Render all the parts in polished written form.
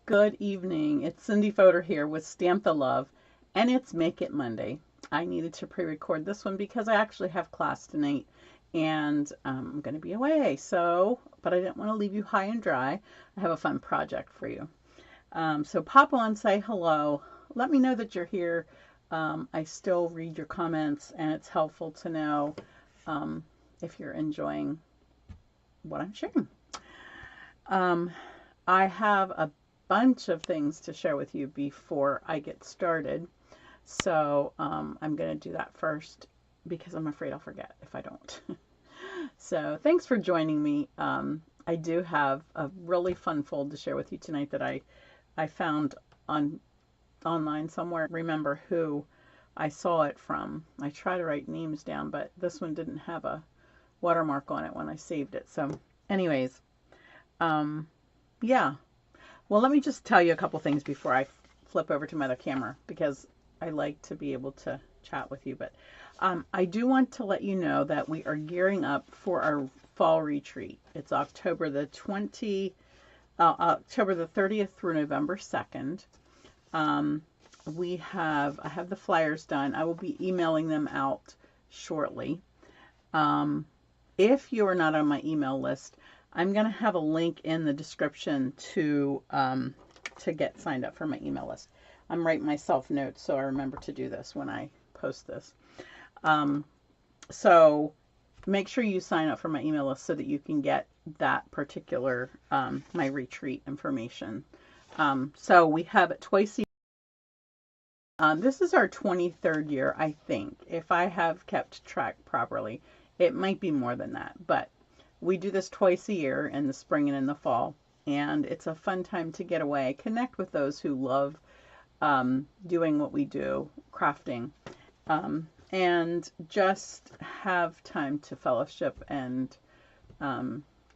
Good evening. It's Cindy Fodor here with Stamp the Love, and it's Make It Monday. I needed to pre-record this one because I actually have class tonight, and I'm going to be away. But I didn't want to leave you high and dry. I have a fun project for you. So pop on, say hello. Let me know that you're here. I still read your comments, and it's helpful to know if you're enjoying what I'm sharing. I have a bunch of things to share with you before I get started. So I'm going to do that first because I'm afraid I'll forget if I don't. So thanks for joining me. I do have a really fun fold to share with you tonight that I found online somewhere. Remember who I saw it from. I try to write names down, but this one didn't have a watermark on it when I saved it. So anyways, yeah. Well, let me just tell you a couple things before I flip over to my other camera because I like to be able to chat with you. But I do want to let you know that we are gearing up for our fall retreat. It's October the 30th through November 2nd. I have the flyers done. I will be emailing them out shortly. If you are not on my email list, I'm going to have a link in the description to get signed up for my email list. I'm writing myself notes so I remember to do this when I post this. So make sure you sign up for my email list so that you can get that particular, my retreat information. So we have it twice a year. This is our 23rd year, I think, if I have kept track properly. It might be more than that, but we do this twice a year in the spring and in the fall, and it's a fun time to get away, connect with those who love doing what we do, crafting, and just have time to fellowship and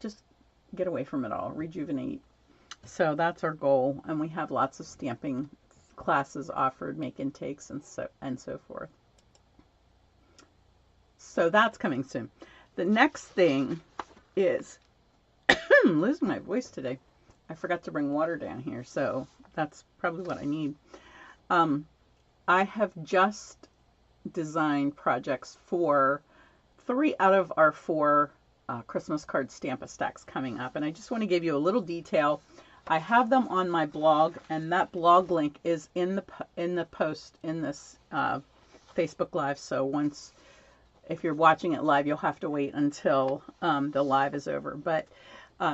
just get away from it all, rejuvenate. So that's our goal, and we have lots of stamping classes offered, make intakes, and so forth. So that's coming soon. The next thing is I'm losing my voice today. I forgot to bring water down here, so that's probably what I need. I have just designed projects for 3 out of our 4 Christmas card Stamp-A-Stacks coming up, and I just want to give you a little detail. I have them on my blog, and that blog link is in the post in this Facebook Live. So if you're watching it live, you'll have to wait until the live is over. But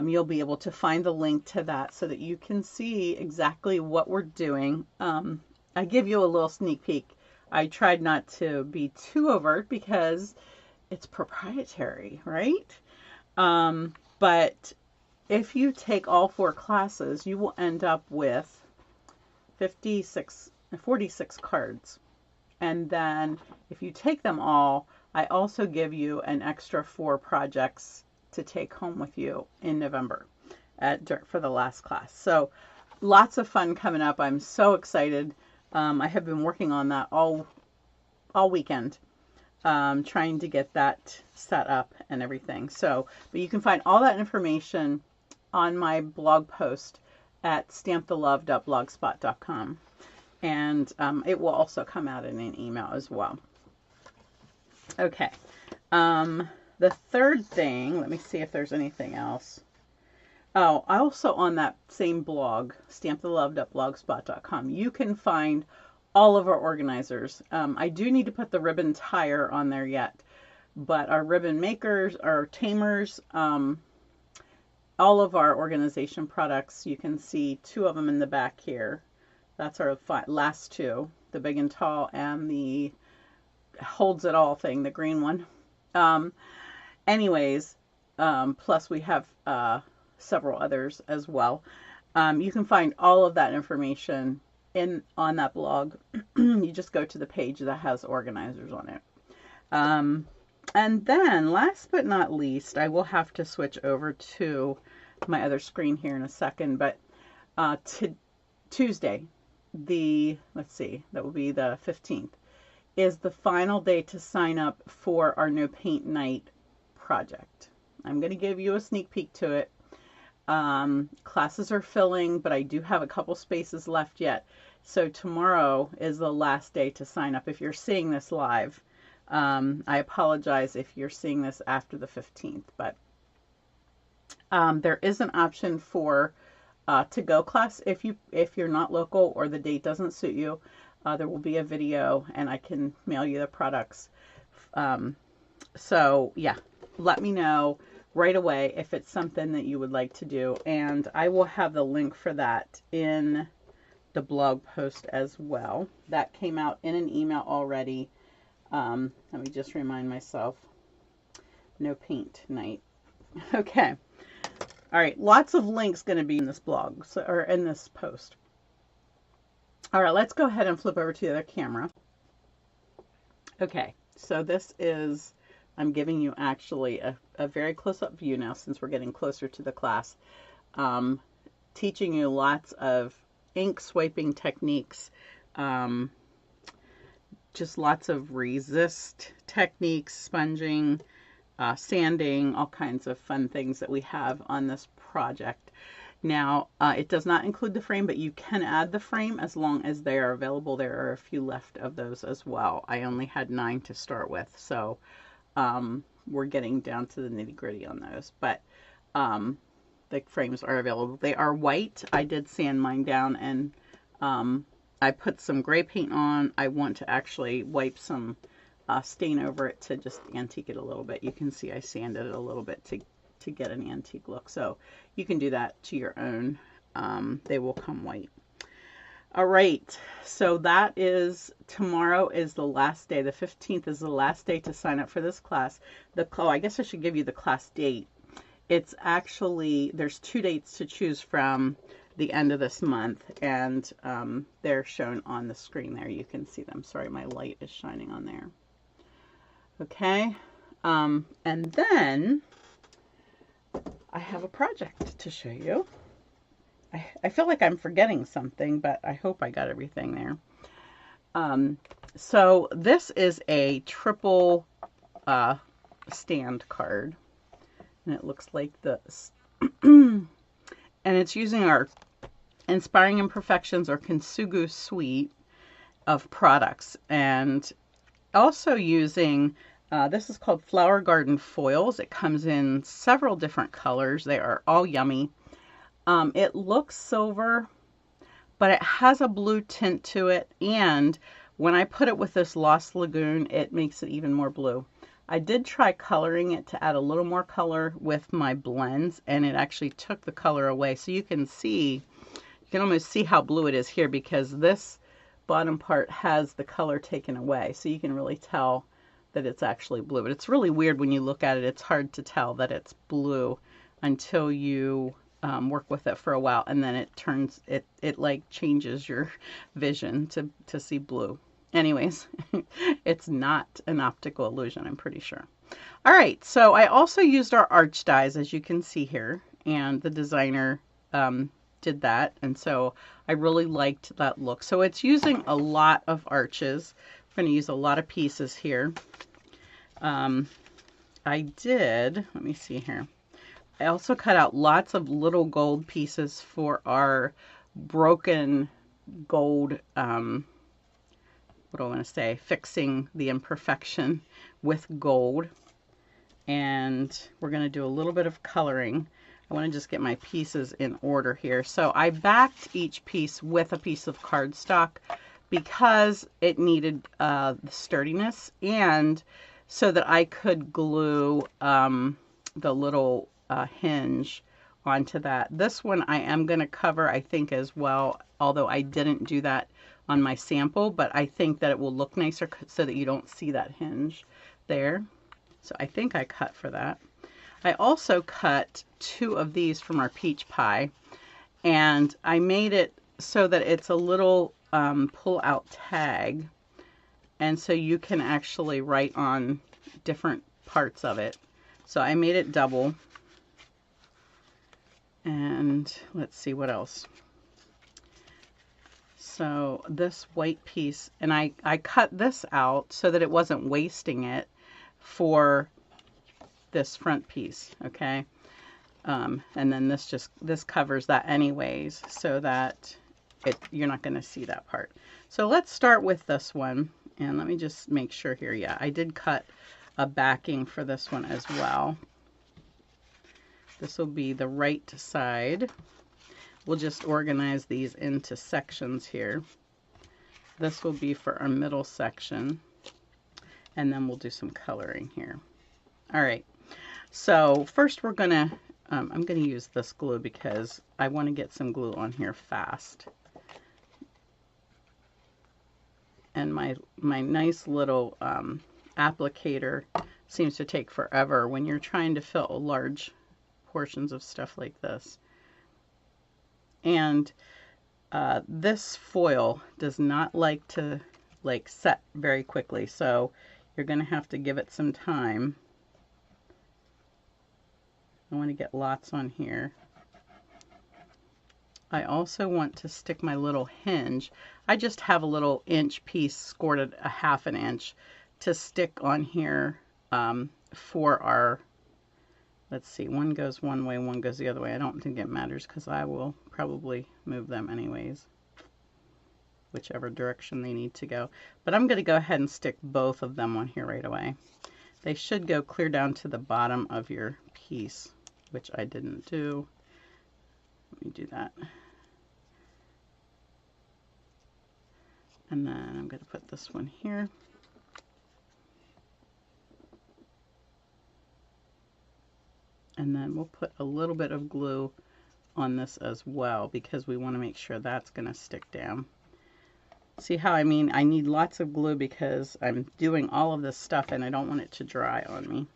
you'll be able to find the link to that so that you can see exactly what we're doing. I give you a little sneak peek. I tried not to be too overt because it's proprietary, right? But if you take all 4 classes, you will end up with 46 cards. And then if you take them all, I also give you an extra 4 projects to take home with you in November for the last class. So lots of fun coming up. I'm so excited. I have been working on that all weekend, trying to get that set up and everything. So, but you can find all that information on my blog post at stampthelove.blogspot.com. And it will also come out in an email as well. Okay. The third thing, let me see if there's anything else. Oh, also on that same blog, stampthelove.blogspot.com, you can find all of our organizers. I do need to put the ribbon tire on there yet, but our ribbon makers, our tamers, all of our organization products, you can see 2 of them in the back here. That's our last 2, the big and tall and the holds it all thing, the green one. Plus we have several others as well. You can find all of that information on that blog. You just go to the page that has organizers on it. And then last but not least, I will have to switch over to my other screen here in a second, but Tuesday, that will be the 15th, is the final day to sign up for our No Paint Night project. I'm going to give you a sneak peek to it. Classes are filling, but I do have a couple spaces left yet. So tomorrow is the last day to sign up if you're seeing this live. I apologize if you're seeing this after the 15th, but there is an option for to-go class if you're not local or the date doesn't suit you. There will be a video and I can mail you the products. So yeah, let me know right away if it's something that you would like to do, and I will have the link for that in the blog post as well. That came out in an email already. Let me just remind myself, no paint night. Okay. All right. Lots of links going to be in this blog, or in this post. All right. Let's go ahead and flip over to the other camera. Okay. So this is, I'm giving you actually a very close-up view now since we're getting closer to the class. Teaching you lots of ink swiping techniques, just lots of resist techniques, sponging, sanding, all kinds of fun things that we have on this project. Now, it does not include the frame, but you can add the frame as long as they are available. There are a few left of those as well. I only had 9 to start with, so we're getting down to the nitty-gritty on those. But the frames are available. They are white. I did sand mine down, and I put some gray paint on. I want to actually wipe some stain over it to just antique it a little bit. You can see I sanded it a little bit to get an antique look. So you can do that to your own. They will come white. All right, so that is, tomorrow is the last day. The 15th is the last day to sign up for this class. Oh, I guess I should give you the class date. It's actually, there's 2 dates to choose from the end of this month, and they're shown on the screen there. You can see them. Sorry, my light is shining on there. Okay, and then I have a project to show you. I feel like I'm forgetting something, but I hope I got everything there. So this is a triple stand card, and it looks like this. And it's using our Inspiring Imperfections or Kintsugi suite of products, and also using this is called Flower Garden foils. It comes in several different colors. They are all yummy. It looks silver, but it has a blue tint to it, and when I put it with this Lost Lagoon, it makes it even more blue. I did try coloring it to add a little more color with my blends, and it actually took the color away. So you can see, you can almost see how blue it is here because this bottom part has the color taken away. So you can really tell that it's actually blue. But it's really weird when you look at it. It's hard to tell that it's blue until you work with it for a while, and then it turns, it like changes your vision to see blue. Anyways, it's not an optical illusion, I'm pretty sure. All right, so I also used our arch dies, as you can see here, and the designer did that, and so I really liked that look. So it's using a lot of arches. I'm going to use a lot of pieces here. I did, let me see here. I also cut out lots of little gold pieces for our broken gold, what do I want to say, fixing the imperfection with gold. And we're going to do a little bit of coloring. I want to just get my pieces in order here. So I backed each piece with a piece of cardstock because it needed the sturdiness, and so that I could glue the little hinge onto that. This one I am going to cover, I think, as well, although I didn't do that on my sample, but I think that it will look nicer so that you don't see that hinge there. So I think I cut for that. I also cut 2 of these from our peach pie, and I made it so that it's a little pull-out tag, and so you can actually write on different parts of it. So I made it double. And let's see what else. So this white piece, and I cut this out so that it wasn't wasting it for this front piece, okay? And then this covers that anyways, so that you're not going to see that part. So let's start with this one, and let me just make sure here. Yeah, I did cut a backing for this one as well. This will be the right side. We'll just organize these into sections here. This will be for our middle section, and then we'll do some coloring here. All right, so first we're gonna I'm gonna use this glue because I want to get some glue on here fast. And my nice little applicator seems to take forever when you're trying to fill large portions of stuff like this. And this foil does not like to set very quickly, so you're going to have to give it some time. I want to get lots on here. I also want to stick my little hinge. I just have a little inch piece scored at a 1/2 inch to stick on here for our, let's see, one goes one way, one goes the other way. I don't think it matters because I will probably move them anyways, whichever direction they need to go. But I'm going to go ahead and stick both of them on here right away. They should go clear down to the bottom of your piece, which I didn't do. Let me do that. And then I'm going to put this one here. And then we'll put a little bit of glue on this as well because we want to make sure that's going to stick down. See how I mean? I need lots of glue because I'm doing all of this stuff and I don't want it to dry on me.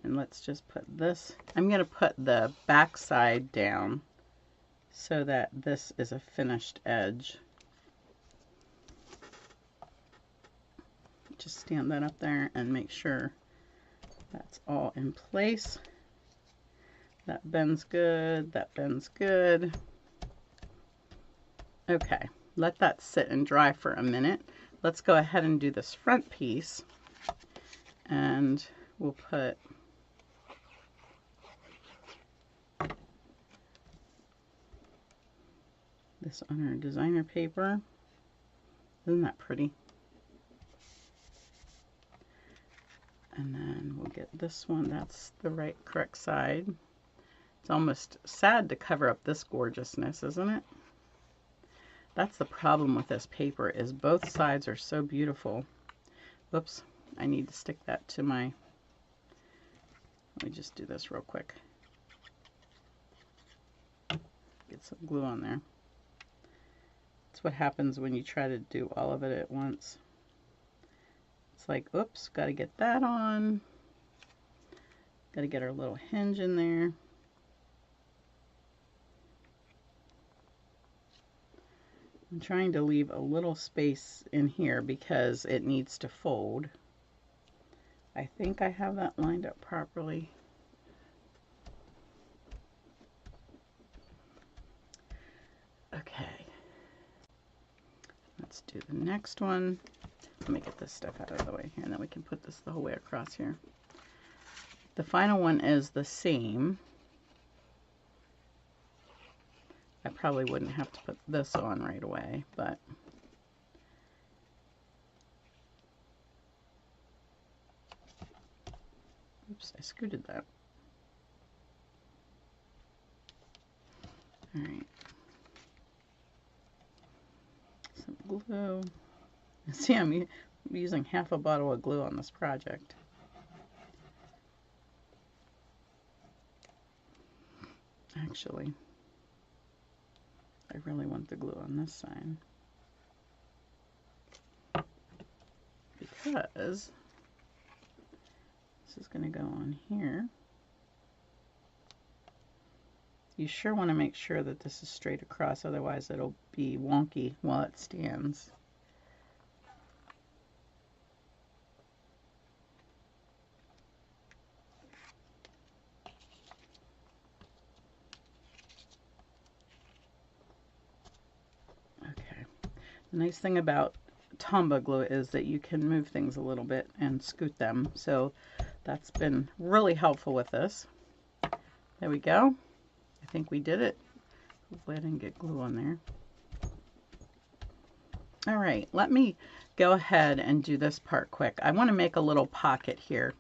And let's just put this, I'm going to put the back side down so that this is a finished edge. Just stand that up there and make sure that's all in place. That bends good, that bends good. Okay, let that sit and dry for a minute. Let's go ahead and do this front piece. And we'll put this on our designer paper. Isn't that pretty? And then we'll get this one. That's the correct side. It's almost sad to cover up this gorgeousness, isn't it? That's the problem with this paper, is both sides are so beautiful. Oops, I need to stick that to my, let me just do this real quick. Get some glue on there. That's what happens when you try to do all of it at once. It's like, oops, got to get that on. Got to get our little hinge in there. I'm trying to leave a little space in here because it needs to fold. I think I have that lined up properly. Okay. Let's do the next one. Let me get this stuff out of the way here, and then we can put this the whole way across here. The final one is the same. I probably wouldn't have to put this on right away, but oops, I scooted that. All right. Some glue. See, I'm using half a bottle of glue on this project. Actually, I really want the glue on this side because this is going to go on here. You sure want to make sure that this is straight across, otherwise it'll be wonky while it stands. The nice thing about Tombow glue is that you can move things a little bit and scoot them, so that's been really helpful with this. There we go. I think we did it. Hopefully I didn't get glue on there. All right, let me go ahead and do this part quick. I want to make a little pocket here.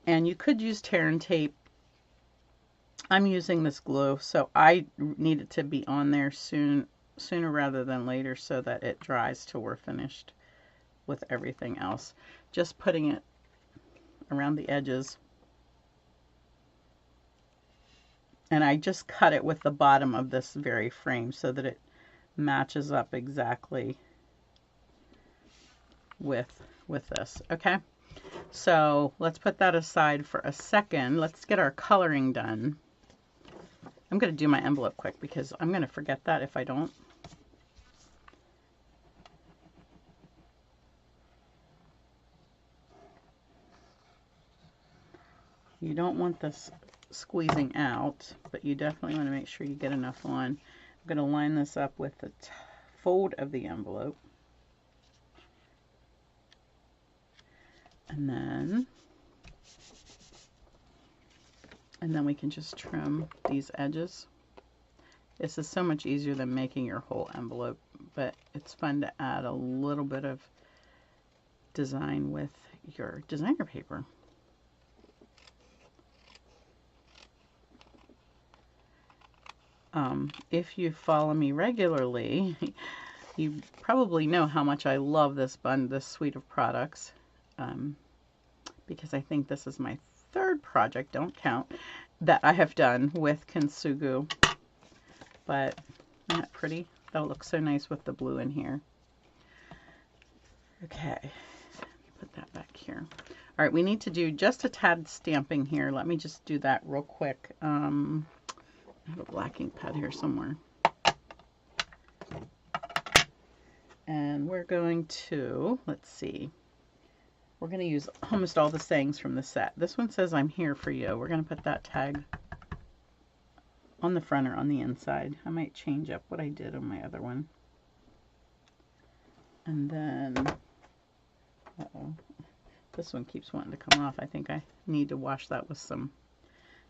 And you could use tear and tape. I'm using this glue, so I need it to be on there sooner rather than later so that it dries till we're finished with everything else. Just putting it around the edges. And I just cut it with the bottom of this very frame so that it matches up exactly with this. Okay, so let's put that aside for a second. Let's get our coloring done. I'm going to do my envelope quick because I'm going to forget that if I don't. You don't want this squeezing out, but you definitely want to make sure you get enough on. I'm going to line this up with the fold of the envelope. And then we can just trim these edges. This is so much easier than making your whole envelope, but it's fun to add a little bit of design with your designer paper. If you follow me regularly, you probably know how much I love this suite of products, because I think this is my third project, don't count, that I have done with Kintsugi. But isn't that pretty? That'll look so nice with the blue in here. Okay, put that back here. All right, we need to do just a tad stamping here. Let me just do that real quick. I have a black ink pad here somewhere. And we're going to, let's see, we're going to use almost all the sayings from the set. This one says, "I'm here for you." We're going to put that tag on the front or on the inside. I might change up what I did on my other one. And then, uh-oh, this one keeps wanting to come off. I think I need to wash that with some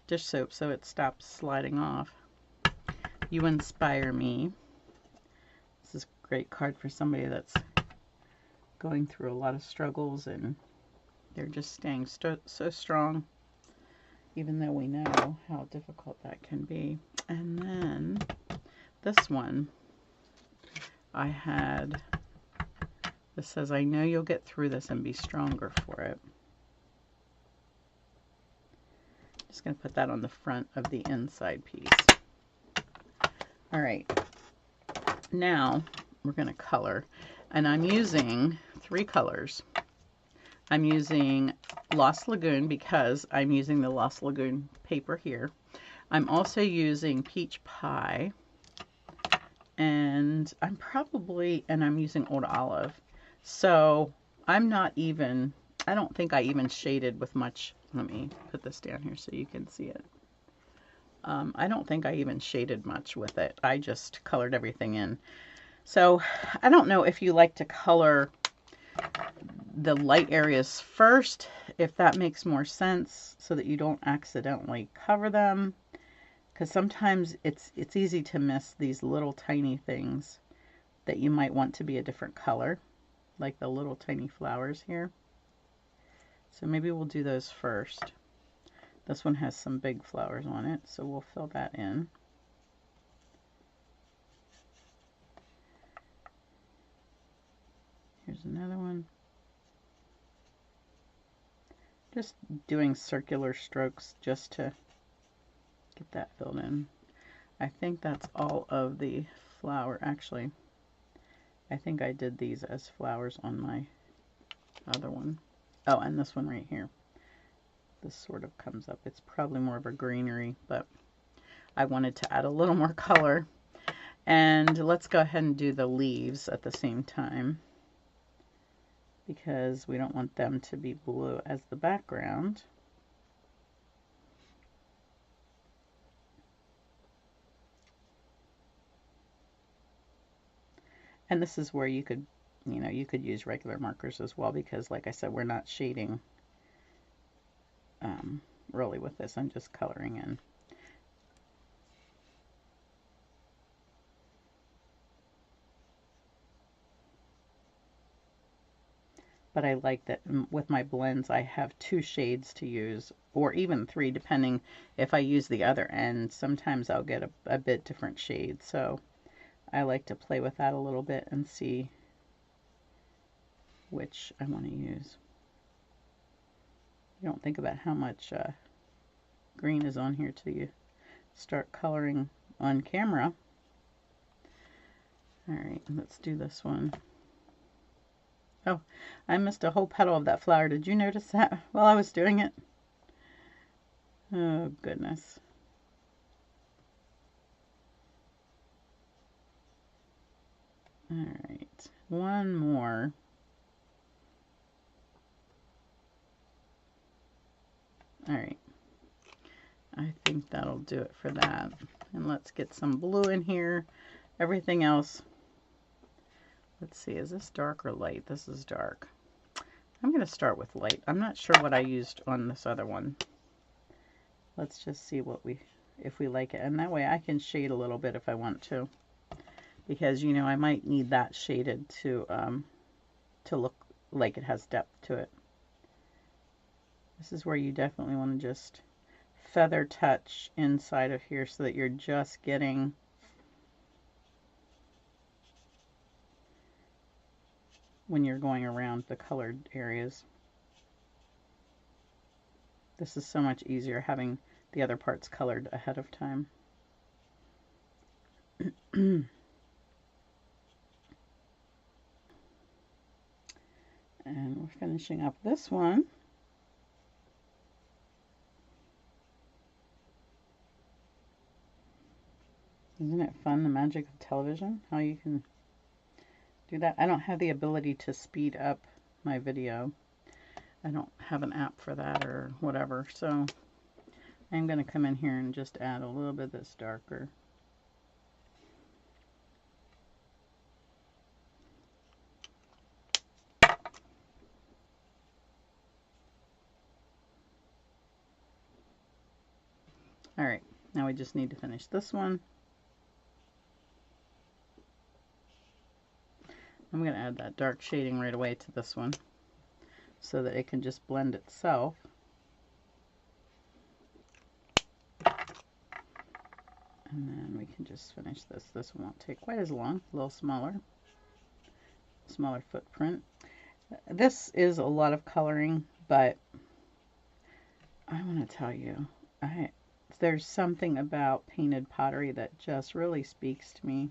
dish soap so it stops sliding off. You inspire me. This is a great card for somebody that's going through a lot of struggles and they're just staying so strong, even though we know how difficult that can be. And then this one I had, this says, "I know you'll get through this and be stronger for it." Just going to put that on the front of the inside piece. All right, now we're going to color, and I'm using 3 colors. I'm using Lost Lagoon because I'm using the Lost Lagoon paper here. I'm also using Peach Pie, and I'm using Old Olive. So I'm not even, I don't think I even shaded with much. Let me put this down here so you can see it. I don't think I even shaded much with it. I just colored everything in. So I don't know if you like to color the light areas first, if that makes more sense, so that you don't accidentally cover them. Because sometimes it's easy to miss these little tiny things that you might want to be a different color, like the little tiny flowers here. So maybe we'll do those first. This one has some big flowers on it, so we'll fill that in. Here's another one. Just doing circular strokes just to get that filled in. I think that's all of the flower. Actually, I think I did these as flowers on my other one. Oh, and this one right here. This sort of comes up. It's probably more of a greenery, but I wanted to add a little more color. And let's go ahead and do the leaves at the same time, because we don't want them to be blue as the background. And this is where you could, you could use regular markers as well, because like I said, we're not shading really with this. I'm just coloring in. but I like that with my blends I have 2 shades to use, or even 3 depending if I use the other end. Sometimes I'll get a bit different shade, so I like to play with that a little bit and see which I want to use. You don't think about how much green is on here till you start coloring on camera. Alright, let's do this one. Oh, I missed a whole petal of that flower. Did you notice that while I was doing it? Oh, goodness. Alright, one more. Alright, I think that'll do it for that. And let's get some blue in here. Everything else, let's see, is this dark or light? This is dark. I'm going to start with light. I'm not sure what I used on this other one. Let's just see what if we like it. And that way I can shade a little bit if I want to. Because, you know, I might need that shaded to look like it has depth to it. This is where you definitely want to just feather touch inside of here so that you're just getting when you're going around the colored areas. This is so much easier having the other parts colored ahead of time. And we're finishing up this one. Isn't it fun, the magic of television? How you can do that. I don't have the ability to speed up my video. I don't have an app for that or whatever. So I'm going to come in here and just add a little bit that's darker. Alright, now we just need to finish this one. I'm going to add that dark shading right away to this one so that it can just blend itself. And then we can just finish this. This one won't take quite as long, a little smaller footprint. This is a lot of coloring, but I want to tell you, there's something about painted pottery that just really speaks to me,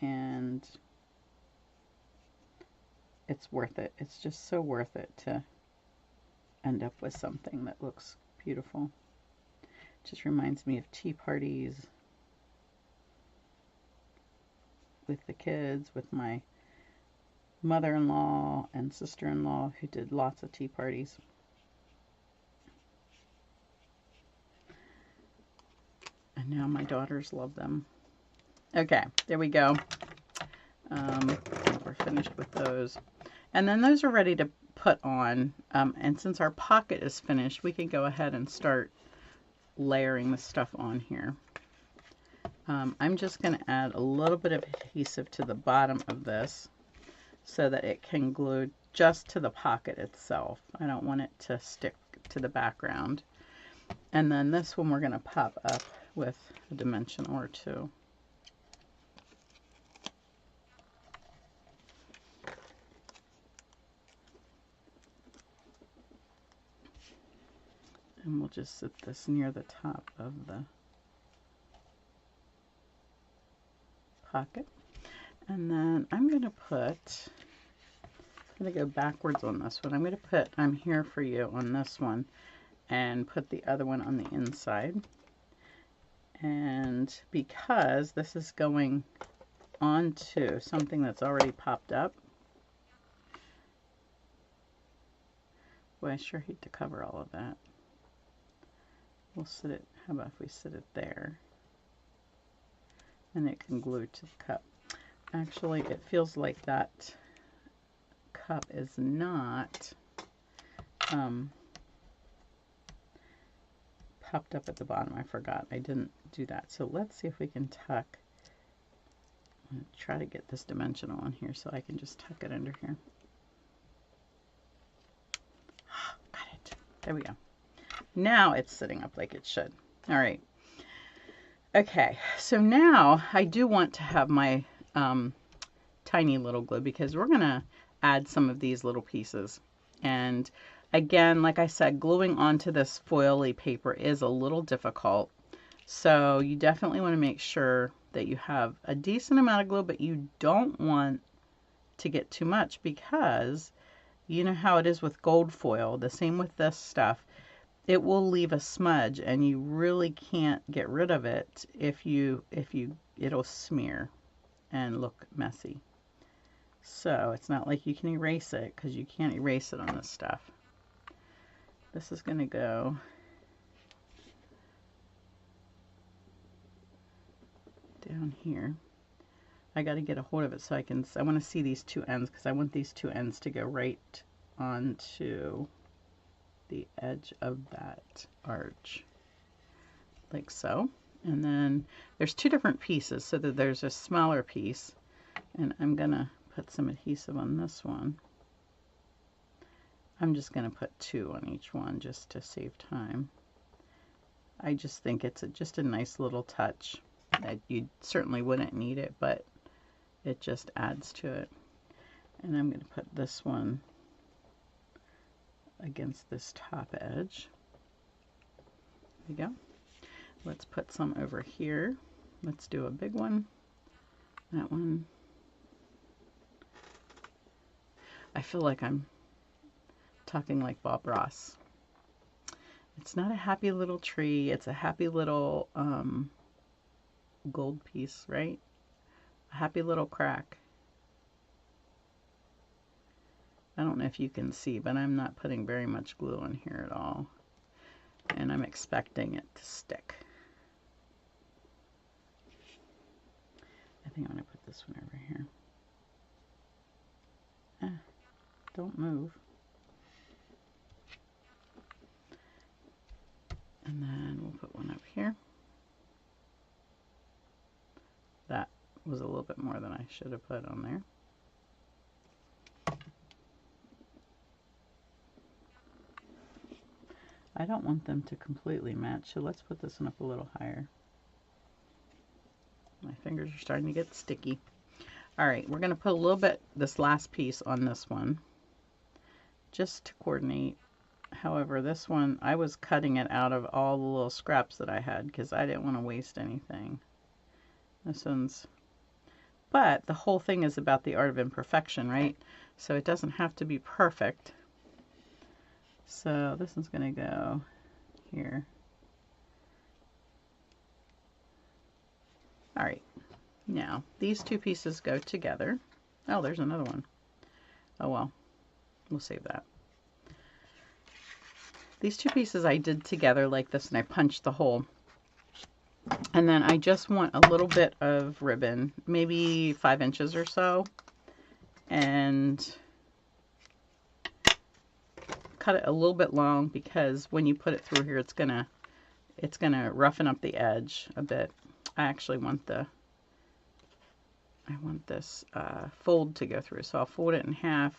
and it's worth it. It's just so worth it to end up with something that looks beautiful. It just reminds me of tea parties with the kids, with my mother-in-law and sister-in-law who did lots of tea parties. And now my daughters love them. Okay, there we go. We're finished with those. And then those are ready to put on. And since our pocket is finished, we can go ahead and start layering the stuff on here. I'm just going to add a little bit of adhesive to the bottom of this so that it can glue just to the pocket itself. I don't want it to stick to the background. And then this one we're going to pop up with a dimension or two. And we'll just sit this near the top of the pocket. And then I'm going to go backwards on this one. I'm going to put I'm Here For You on this one and put the other one on the inside. And because this is going onto something that's already popped up, boy, I sure hate to cover all of that. We'll sit it, how about if we sit it there? And it can glue to the cup. Actually, it feels like that cup is not popped up at the bottom. I forgot. I didn't do that. So let's see if we can tuck. I'm going to try to get this dimensional on here so I can just tuck it under here. There we go. Now it's sitting up like it should. All right. Okay, so now I do want to have my tiny little glue because we're going to add some of these little pieces. And again, like I said, gluing onto this foily paper is a little difficult. So you definitely want to make sure that you have a decent amount of glue, but you don't want to get too much because you know how it is with gold foil, the same with this stuff. It will leave a smudge and you really can't get rid of it it'll smear and look messy. So it's not like you can erase it because you can't erase it on this stuff. This is going to go down here. I got to get a hold of it so I want to see these two ends because I want these two ends to go right onto the edge of that arch, like so. And then there's two different pieces, so that there's a smaller piece, and I'm gonna put some adhesive on this one. I'm just gonna put 2 on each one just to save time. I just think it's just a nice little touch that you certainly wouldn't need it, but it just adds to it. And I'm gonna put this one against this top edge. There we go. Let's put some over here. Let's do a big one. That one. I feel like I'm talking like Bob Ross. It's not a happy little tree. It's a happy little gold piece, right? A happy little crack. I don't know if you can see, but I'm not putting very much glue in here at all. And I'm expecting it to stick. I think I'm going to put this one over here. Don't move. And then we'll put one up here. That was a little bit more than I should have put on there. I don't want them to completely match, so let's put this one up a little higher. My fingers are starting to get sticky. All right, we're going to put a little bit, this last piece on this one, just to coordinate. However, this one, I was cutting it out of all the little scraps that I had because I didn't want to waste anything. This one's, but the whole thing is about the art of imperfection, right? So it doesn't have to be perfect. So this one's going to go here. All right, now these two pieces go together. Oh, there's another one. Oh well, we'll save that. These two pieces I did together like this, and I punched the hole. And then I just want a little bit of ribbon, maybe 5 inches or so, and cut it a little bit long because when you put it through here, it's gonna roughen up the edge a bit. I actually want this fold to go through, so I'll fold it in half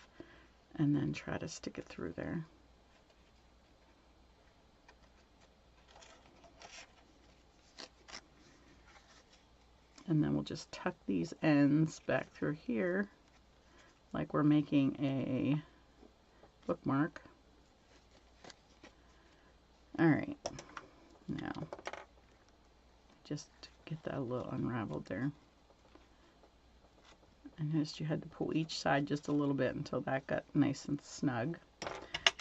and then try to stick it through there. And then we'll just tuck these ends back through here like we're making a bookmark. All right, now just get that a little unraveled there. I noticed you had to pull each side just a little bit until that got nice and snug.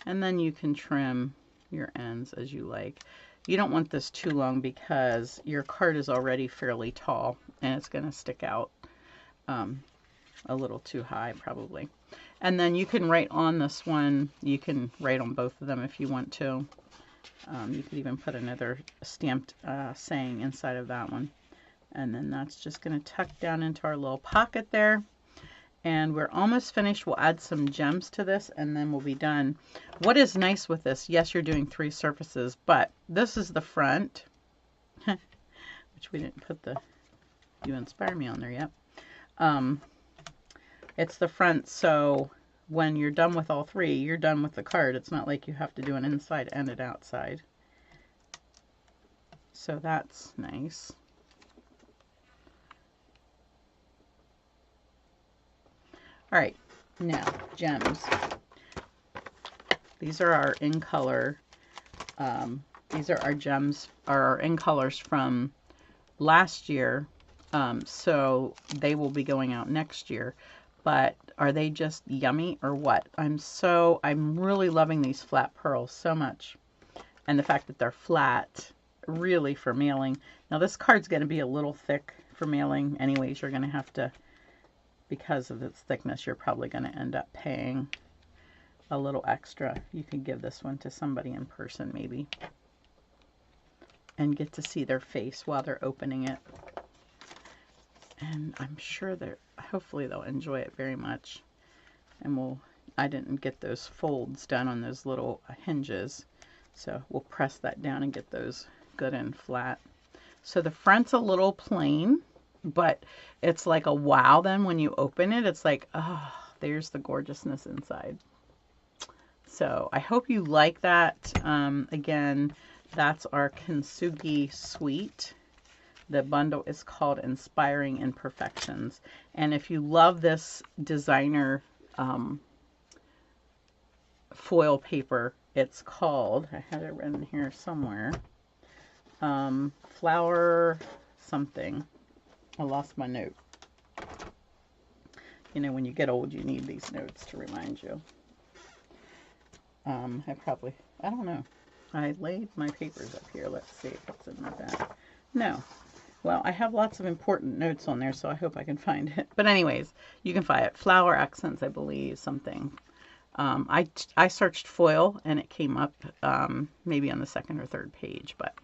And then you can trim your ends as you like. You don't want this too long because your card is already fairly tall and it's going to stick out a little too high probably. And then you can write on this one, you can write on both of them if you want to. You could even put another stamped saying inside of that one. And then that's just going to tuck down into our little pocket there. And we're almost finished. We'll add some gems to this and then we'll be done. What is nice with this, yes, you're doing 3 surfaces, but this is the front, which we didn't put the You Inspire Me on there yet. It's the front, so when you're done with all three, you're done with the card. It's not like you have to do an inside and an outside. So that's nice. All right, now gems. These are our in color. These are our gems, our in colors from last year. So they will be going out next year. But are they just yummy or what? I'm really loving these flat pearls so much. And the fact that they're flat, really for mailing. Now this card's going to be a little thick for mailing. Anyways, you're going to have to, because of its thickness, you're probably going to end up paying a little extra. You can give this one to somebody in person maybe. And get to see their face while they're opening it. And I'm sure hopefully they'll enjoy it very much. And I didn't get those folds done on those little hinges. So we'll press that down and get those good and flat. So the front's a little plain, but it's like a wow then when you open it. It's like, oh, there's the gorgeousness inside. So I hope you like that. Again, that's our Kintsugi Suite. The bundle is called Inspiring Imperfections. And if you love this designer foil paper, it's called, I had it written here somewhere, Flower something. I lost my note. You know, when you get old, you need these notes to remind you. I don't know. I laid my papers up here. Let's see if it's in my bag. No. Well, I have lots of important notes on there, so I hope I can find it. But anyways, you can find it. Flower Accents, I believe, something. I searched foil, and it came up maybe on the second or third page. But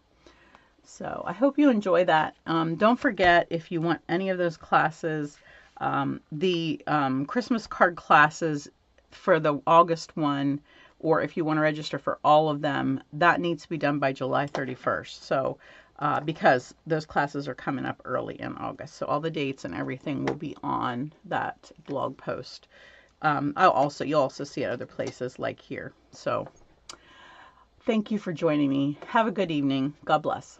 so I hope you enjoy that. Don't forget, if you want any of those classes, the Christmas card classes for the August one, or if you want to register for all of them, that needs to be done by July 31st. So because those classes are coming up early in August. So all the dates and everything will be on that blog post. You'll also see it other places like here. So thank you for joining me. Have a good evening. God bless.